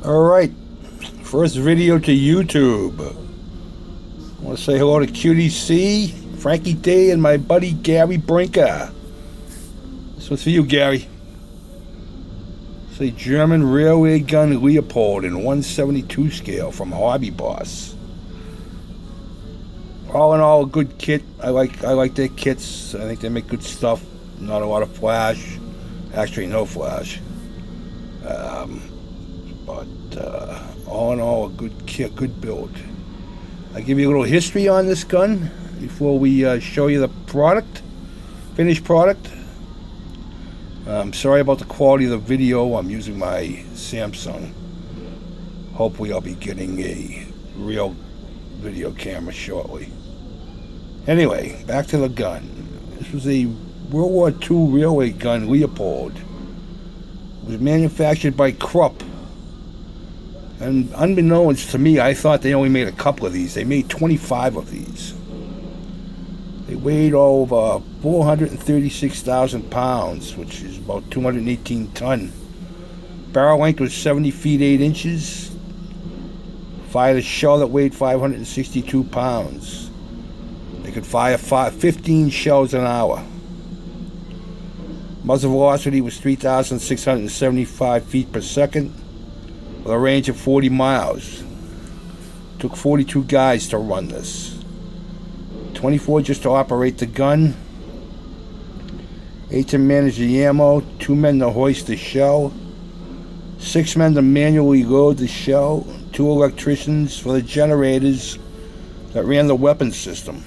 Alright, first video to YouTube. I want to say hello to QDC, Frankie D, and my buddy Gary Brinker. This one's for you, Gary. It's a German railway gun Leopold in 1/72 scale from Hobby Boss. All in all, a good kit. I like their kits. I think they make good stuff. Not a lot of flash. Actually, no flash. But all in all, a good kit, good build. I'll give you a little history on this gun before we show you the product, finished product. I'm sorry about the quality of the video. I'm using my Samsung. Hopefully I'll be getting a real video camera shortly. Anyway, back to the gun. This was a World War II railway gun, Leopold. It was manufactured by Krupp. And unbeknownst to me, I thought they only made a couple of these. They made 25 of these. They weighed over 436,000 pounds, which is about 218 ton. Barrel length was 70 feet 8 inches. Fired a shell that weighed 562 pounds. They could fire 15 shells an hour. Muzzle velocity was 3,675 feet per second with a range of 40 miles. Took 42 guys to run this. 24 just to operate the gun. 8 to manage the ammo. 2 men to hoist the shell. 6 men to manually load the shell. 2 electricians for the generators that ran the weapon system.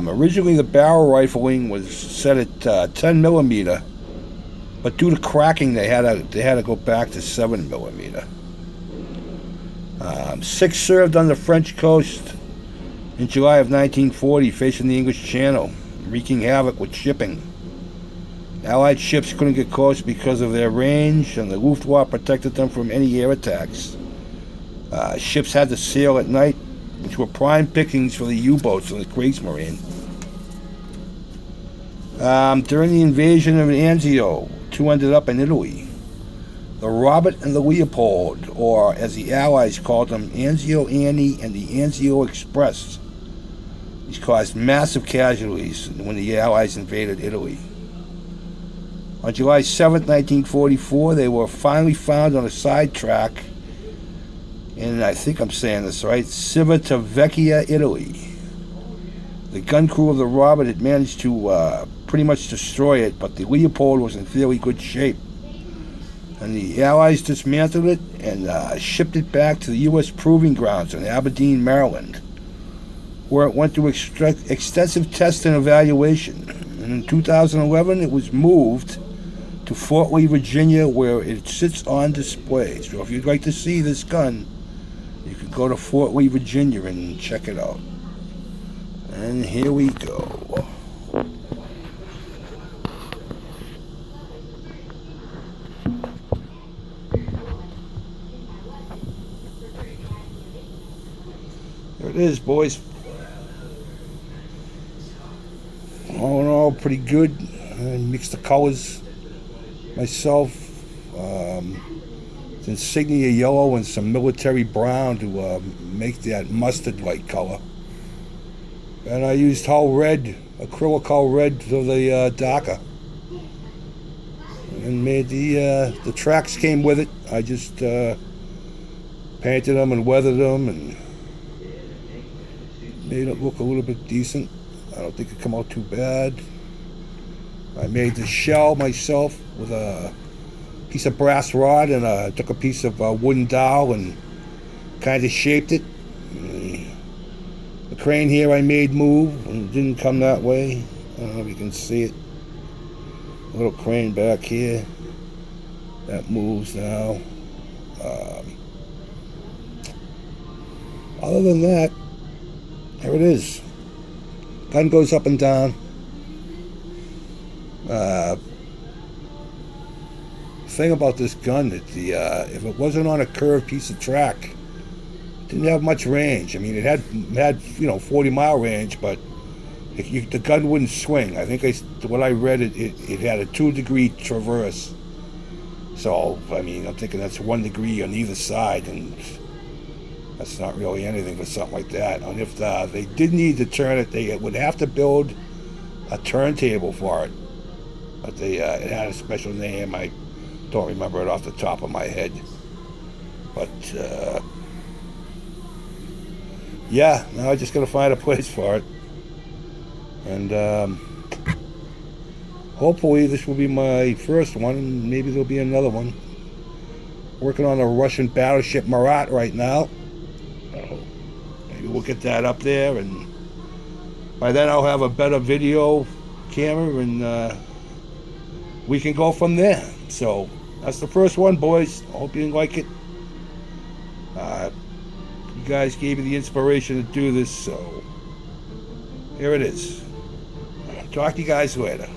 Originally the barrel rifling was set at 10 millimeter, but due to cracking they had to go back to 7 millimeter. 6 served on the French coast in July of 1940, facing the English Channel, wreaking havoc with shipping. Allied ships couldn't get close because of their range, and the Luftwaffe protected them from any air attacks. Ships had to sail at night, which were prime pickings for the U-boats and the Kriegsmarine. During the invasion of Anzio, 2 ended up in Italy. The Robert and the Leopold, or as the Allies called them, Anzio Annie and the Anzio Express. These caused massive casualties when the Allies invaded Italy. On July 7, 1944, they were finally found on a sidetrack in, I think I'm saying this right, Civitavecchia, Italy. The gun crew of the Robert had managed to pretty much destroy it, but the Leopold was in fairly good shape. And the Allies dismantled it and shipped it back to the U.S. Proving Grounds in Aberdeen, Maryland, where it went through extensive tests and evaluation. And in 2011, it was moved to Fort Lee, Virginia, where it sits on display. So if you'd like to see this gun, you could go to Fort Lee, Virginia and check it out. And here we go. There it is, boys. All in all, pretty good. I mixed the colors myself. It's insignia yellow and some military brown to make that mustard-like color. And I used hull red, acrylic hull red for the darker. And made the tracks came with it. I just painted them and weathered them and made it look a little bit decent. I don't think it come out too bad. I made the shell myself with a piece of brass rod, and I took a piece of wooden dowel and kind of shaped it. The crane here I made move, and it didn't come that way. I don't know if you can see it. A little crane back here that moves now. Other than that, there it is. Gun goes up and down. Thing about this gun that if it wasn't on a curved piece of track, it didn't have much range. I mean, it had 40-mile range, but the gun wouldn't swing. I think what I read, it had a 2-degree traverse. So, I mean, I'm thinking that's 1 degree on either side, and that's not really anything for something like that. And if they did need to turn it, they would have to build a turntable for it. But it had a special name. I don't remember it off the top of my head. But, yeah, now I just got to find a place for it. And hopefully this will be my first one. Maybe there'll be another one. Working on a Russian battleship Marat right now. Maybe we'll get that up there, and by then I'll have a better video camera, and we can go from there. So that's the first one, boys. I hope you like it. You guys gave me the inspiration to do this, so here it is. Talk to you guys later.